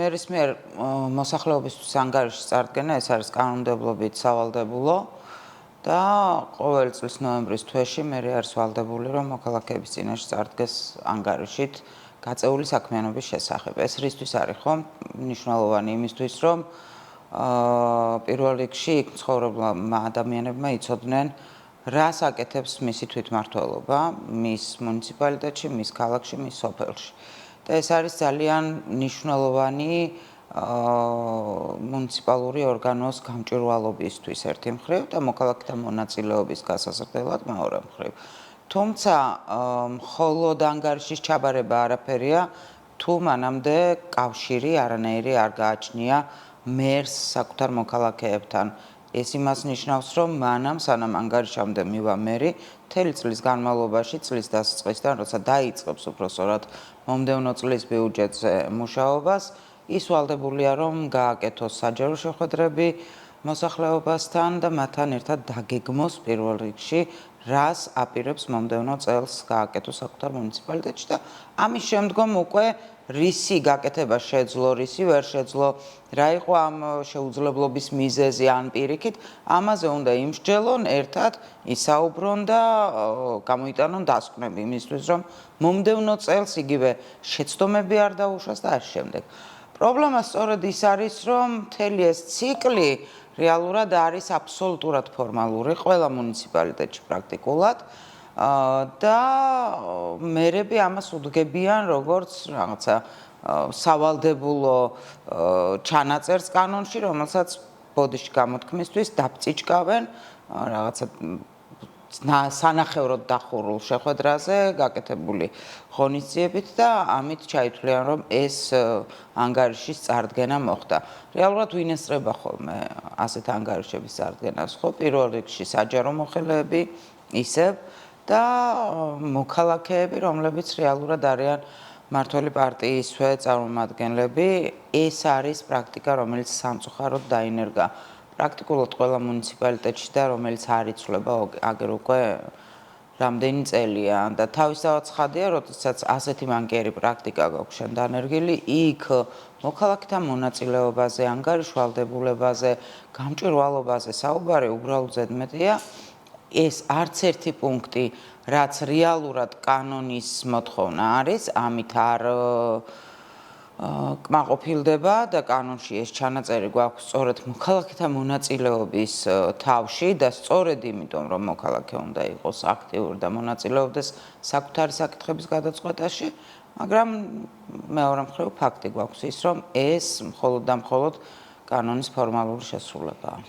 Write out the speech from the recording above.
მერის მიერ მოსახლეობისთვის ანგარიშის წარდგენა ეს არის კანონმდებლობით სავალდებულო და ყოველი წლის ნოემბრის თვეში მე არის ვალდებული რომ მოქალაქეების წინაშე წარდგეს ანგარიშით გაწეული საქმიანობის შესახებ. ეს რისთვის არის ხომ მნიშვნელოვანი იმისთვის რომ პირველ რიგში იქ მცხოვრებმა ადამიანებმა იცოდნენ რას აკეთებს მისი თვითმმართველობა მის მუნიციპალიტეტში, მის ქალაქში, მის სოფელში. და ეს არის ძალიან მნიშვნელოვანი მუნიციპალური ორგანოს გამჭვირვალობისთვის ერთი მხრივ და მოქალაქეთა მონაწილეობის გასაზრდელად მეორე მხრივ. თუმცა მხოლოდ ანგარიშის ჩაბარება არაფერია თუ მანამდე კავშირი არანაირი არ გააჩნია მერს საკუთარ მოქალაქეებთან. ეს იმას ნიშნავს, რომ მანამ სანამ ანგარიშამდე მივა მერი, მთელი წლის განმავლობაში წლის დასაწყისიდან, როცა დაიწყებს უბრალოდ მომდევნო წლის ბიუჯეტზე მუშაობას, ის ვალდებულია რომ გააკეთოს საჯარო შეხვედრები მოსახლეობასთან და მათთან ერთად დაგეგმოს პირველ რიგში რას აპირებს მომდევნო წელს გააკეთოს საკუთარ მუნიციპალიტეტში და ამის შემდგომ უკვე რისი გაკეთება შეძლო, რისი ვერ შეძლო, რა იყო ამ შეუძლებლობის მიზეზი ან პირიქით, ამაზე უნდა იმსჯელონ ერთად, ისაუბრონ და გამოიტანონ დასკვნები იმისთვის, რომ მომდევნო წელს იგივე შეცდომები არ დაუშვას და ამ შემდეგ. პრობლემა სწორედ ის არის, რომ მთელი ეს ციკლი რეალურად არის აბსოლუტურად ფორმალური ყველა მუნიციპალიტეტში პრაქტიკულად და მერები ამას უდგებიან როგორც რაღაცა სავალდებულო ჩანაწერს კანონში, რომელსაც ბოდიში გამოთქმისთვის დაბწიჭკავენ რაღაცა სანახევროდ დახურულ შეხვედრაზე გაკეთებული ღონისძიებით და ამით ჩაითვლიან რომ ეს ანგარიშის წარდგენა მოხდა. რეალურად ვინ ესწრება ხოლმე ასეთ ანგარიშების წარდგენას, ხო? პირველ რიგში საჯარო მოხელეები ისევ და მოქალაქეები, რომლებიც რეალურად არიან მმართველი პარტიისვე წარმომადგენლები, ეს არის პრაქტიკა, რომელიც სამწუხაროდ დაინერგა პრაქტიკულად ყველა მუნიციპალიტეტში და რომელიც არ იცვლება აგერ უკვე რამდენი წელია და თავისთავად ცხადია, როდესაც ასეთი მანკიერი პრაქტიკა გაქვს შენ დანერგილი, იქ მოქალაქეთა მონაწილეობაზე, ანგარიშვალდებულებაზე, გამჭვირვალობაზე საუბარი უბრალოდ ზედმეტია. ეს არც ერთი პუნქტი, რაც რეალურად კანონის მოთხოვნა არის, ამით არ კმაყოფილდება და კანონში ეს ჩანაწერი გვაქვს სწორედ მოქალაქეთა მონაწილეობის თავში და სწორედ იმიტომ, რომ მოქალაქე უნდა იყოს აქტიური და მონაწილეობდეს საკუთარი საკითხების გადაწყვეტაში, მაგრამ მეორე მხრივ ფაქტი გვაქვს ის, რომ ეს მხოლოდ და მხოლოდ კანონის ფორმალური შესრულებაა.